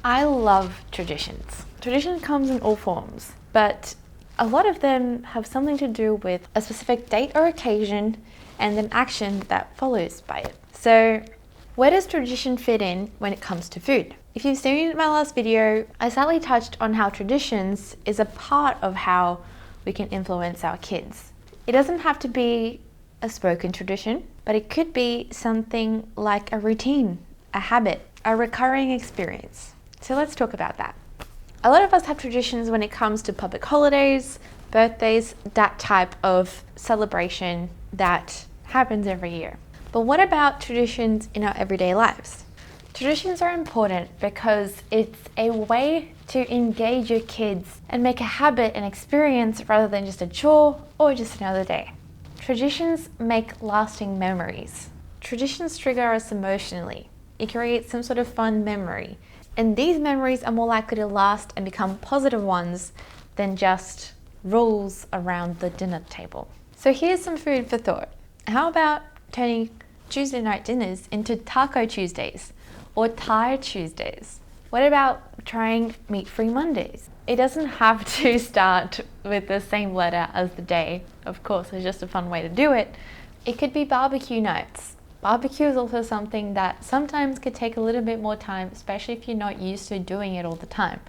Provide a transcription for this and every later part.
I love traditions. Tradition comes in all forms, but a lot of them have something to do with a specific date or occasion and an action that follows by it. So where does tradition fit in when it comes to food? If you've seen my last video, I slightly touched on how traditions is a part of how we can influence our kids. It doesn't have to be a spoken tradition, but it could be something like a routine, a habit, a recurring experience. So let's talk about that. A lot of us have traditions when it comes to public holidays, birthdays, that type of celebration that happens every year. But what about traditions in our everyday lives? Traditions are important because it's a way to engage your kids and make a habit an experience rather than just a chore or just another day. Traditions make lasting memories. Traditions trigger us emotionally. It creates some sort of fun memory. And these memories are more likely to last and become positive ones than just rules around the dinner table. So here's some food for thought. How about turning Tuesday night dinners into Taco Tuesdays or Thai Tuesdays? What about trying meat-free Mondays? It doesn't have to start with the same letter as the day. Of course, it's just a fun way to do it. It could be barbecue nights. Barbecue is also something that sometimes could take a little bit more time, especially if you're not used to doing it all the time.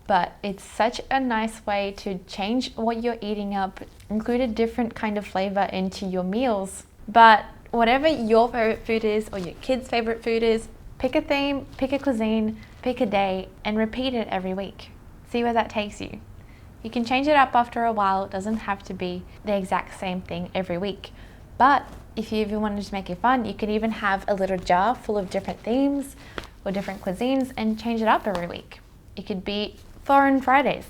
But it's such a nice way to change what you're eating up, include a different kind of flavor into your meals. But whatever your favorite food is or your kids' favorite food is, pick a theme, pick a cuisine, pick a day, and repeat it every week. See where that takes you. You can change it up after a while. It doesn't have to be the exact same thing every week. But if you even wanted to make it fun, you could even have a little jar full of different themes or different cuisines and change it up every week. It could be foreign Fridays.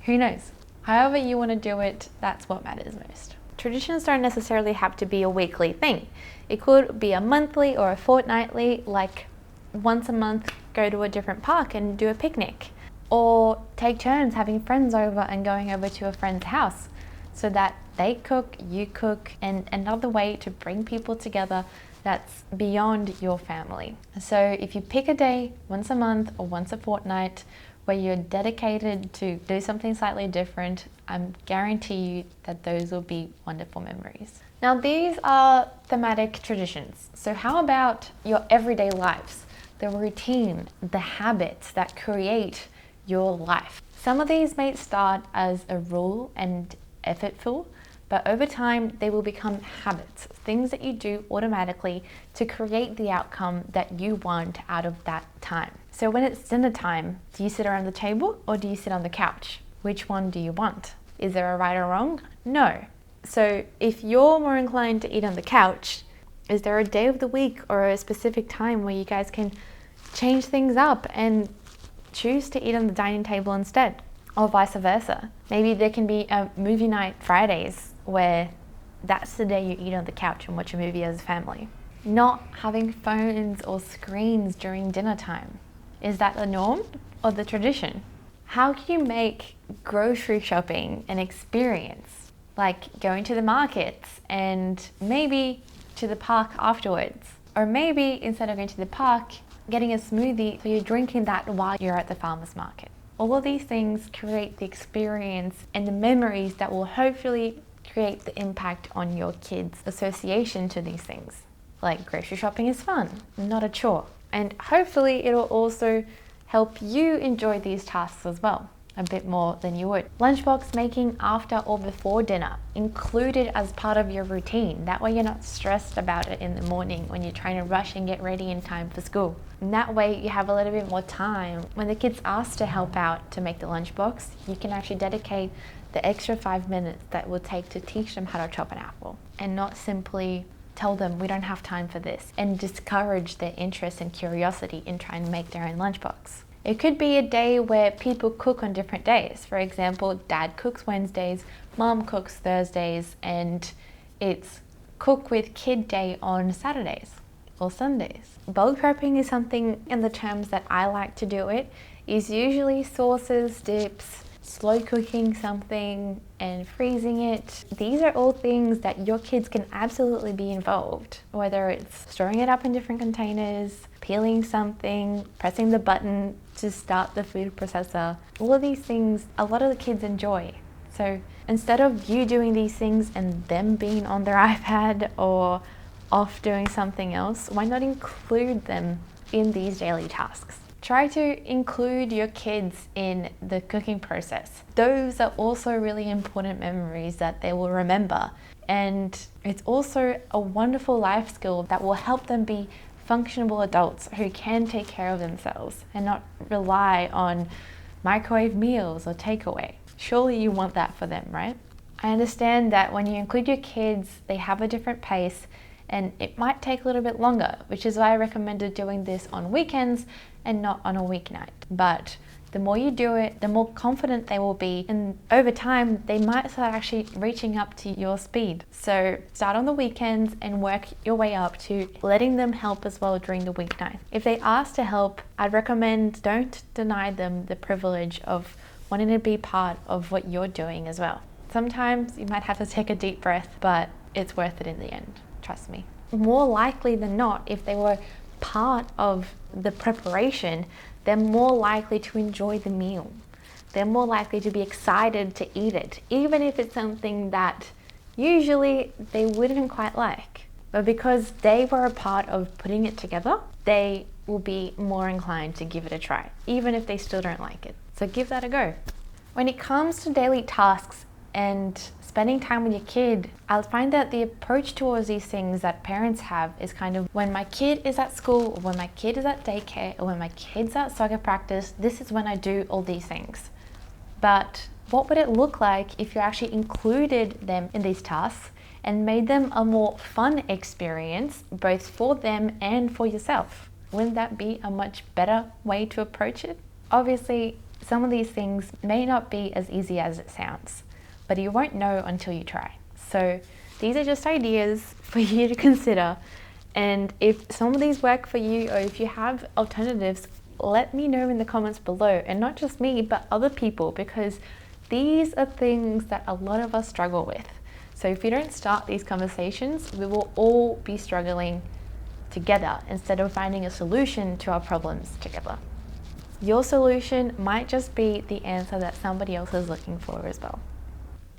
Who knows? However you want to do it, that's what matters most. Traditions don't necessarily have to be a weekly thing. It could be a monthly or a fortnightly, like once a month, go to a different park and do a picnic. Or take turns having friends over and going over to a friend's house so that they cook, you cook, and another way to bring people together that's beyond your family. So if you pick a day once a month or once a fortnight where you're dedicated to do something slightly different, I guarantee you that those will be wonderful memories. Now these are thematic traditions. So how about your everyday lives? The routine, the habits that create your life. Some of these may start as a rule and effortful, but over time they will become habits, things that you do automatically to create the outcome that you want out of that time. So when it's dinner time, do you sit around the table or do you sit on the couch? Which one do you want? Is there a right or wrong? No. So if you're more inclined to eat on the couch, is there a day of the week or a specific time where you guys can change things up and choose to eat on the dining table instead? Or vice versa. Maybe there can be a movie night Fridays where that's the day you eat on the couch and watch a movie as a family. Not having phones or screens during dinner time. Is that the norm or the tradition? How can you make grocery shopping an experience? Like going to the markets and maybe to the park afterwards. Or maybe instead of going to the park, getting a smoothie so you're drinking that while you're at the farmer's market. All of these things create the experience and the memories that will hopefully create the impact on your kids' association to these things. Like grocery shopping is fun, not a chore. And hopefully it'll also help you enjoy these tasks as well, a bit more than you would. Lunchbox making after or before dinner, included as part of your routine. That way you're not stressed about it in the morning when you're trying to rush and get ready in time for school. And that way you have a little bit more time. When the kids ask to help out to make the lunchbox, you can actually dedicate the extra 5 minutes that will take to teach them how to chop an apple and not simply tell them we don't have time for this and discourage their interest and curiosity in trying to make their own lunchbox. It could be a day where people cook on different days. For example, dad cooks Wednesdays, mom cooks Thursdays, and it's cook with kid day on Saturdays or Sundays. Bulk prepping is something, in the terms that I like to do it, is usually sauces, dips, slow cooking something and freezing it. These are all things that your kids can absolutely be involved, whether it's storing it up in different containers, peeling something, pressing the button to start the food processor. All of these things, a lot of the kids enjoy. So instead of you doing these things and them being on their iPad or off doing something else, why not include them in these daily tasks? Try to include your kids in the cooking process. Those are also really important memories that they will remember. And it's also a wonderful life skill that will help them be functional adults who can take care of themselves and not rely on microwave meals or takeaway. Surely you want that for them, right? I understand that when you include your kids, they have a different pace and it might take a little bit longer, which is why I recommended doing this on weekends and not on a weeknight. But the more you do it, the more confident they will be, and over time they might start actually reaching up to your speed. So start on the weekends and work your way up to letting them help as well during the weeknight. If they ask to help, I'd recommend don't deny them the privilege of wanting to be part of what you're doing as well. Sometimes you might have to take a deep breath, but it's worth it in the end, trust me. More likely than not, if they were part of the preparation, they're more likely to enjoy the meal. They're more likely to be excited to eat it, even if it's something that usually they wouldn't quite like. But because they were a part of putting it together, they will be more inclined to give it a try, even if they still don't like it. So give that a go. When it comes to daily tasks and spending time with your kid, I'll find that the approach towards these things that parents have is kind of, when my kid is at school, or when my kid is at daycare, or when my kid's at soccer practice, this is when I do all these things. But what would it look like if you actually included them in these tasks and made them a more fun experience, both for them and for yourself? Wouldn't that be a much better way to approach it? Obviously, some of these things may not be as easy as it sounds, but you won't know until you try. So these are just ideas for you to consider. And if some of these work for you, or if you have alternatives, let me know in the comments below. And not just me, but other people, because these are things that a lot of us struggle with. So if we don't start these conversations, we will all be struggling together instead of finding a solution to our problems together. Your solution might just be the answer that somebody else is looking for as well.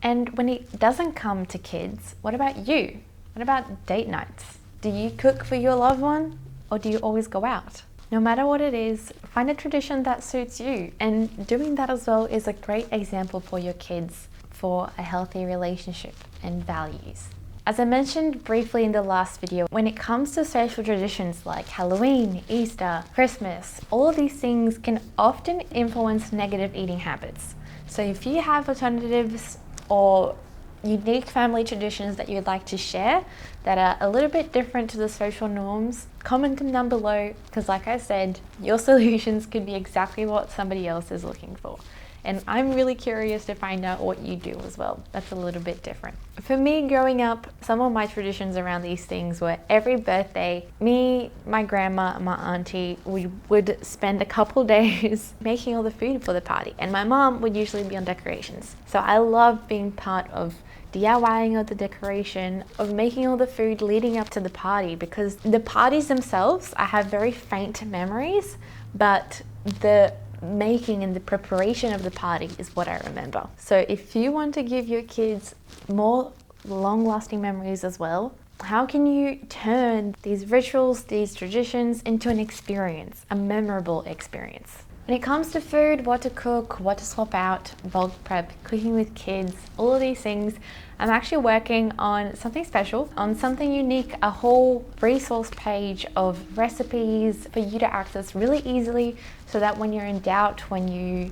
And when it doesn't come to kids, what about you? What about date nights? Do you cook for your loved one, or do you always go out? No matter what it is, find a tradition that suits you. And doing that as well is a great example for your kids for a healthy relationship and values. As I mentioned briefly in the last video, when it comes to social traditions like Halloween, Easter, Christmas, all of these things can often influence negative eating habits. So if you have alternatives or unique family traditions that you'd like to share that are a little bit different to the social norms, comment them down below, because like I said, your solutions could be exactly what somebody else is looking for. And I'm really curious to find out what you do as well. That's a little bit different. For me, growing up, some of my traditions around these things were every birthday, me, my grandma, and my auntie, we would spend a couple days making all the food for the party. And my mom would usually be on decorations. So I love being part of DIYing of the decoration, of making all the food leading up to the party, because the parties themselves, I have very faint memories, but the making and the preparation of the party is what I remember. So if you want to give your kids more long-lasting memories as well, how can you turn these rituals, these traditions into an experience, a memorable experience? When it comes to food, what to cook, what to swap out, bulk prep, cooking with kids, all of these things, I'm actually working on something special, on something unique, a whole resource page of recipes for you to access really easily, so that when you're in doubt, when you're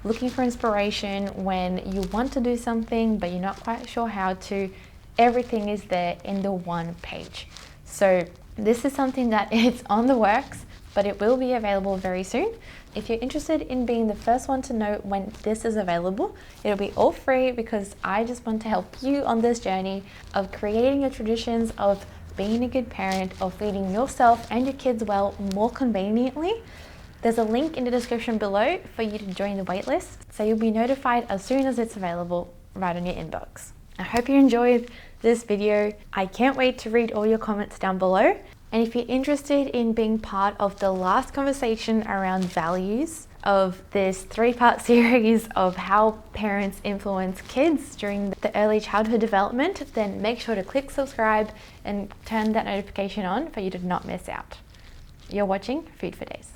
looking for inspiration, when you want to do something but you're not quite sure how to, everything is there in the one page. So this is something that is on the works, but it will be available very soon. If you're interested in being the first one to know when this is available, it'll be all free, because I just want to help you on this journey of creating your traditions, of being a good parent, of feeding yourself and your kids well more conveniently. There's a link in the description below for you to join the waitlist, so you'll be notified as soon as it's available right on your inbox. I hope you enjoyed this video. I can't wait to read all your comments down below. And if you're interested in being part of the last conversation around values, of this 3-part series of how parents influence kids during the early childhood development, then make sure to click subscribe and turn that notification on for you to not miss out. You're watching Food for Days.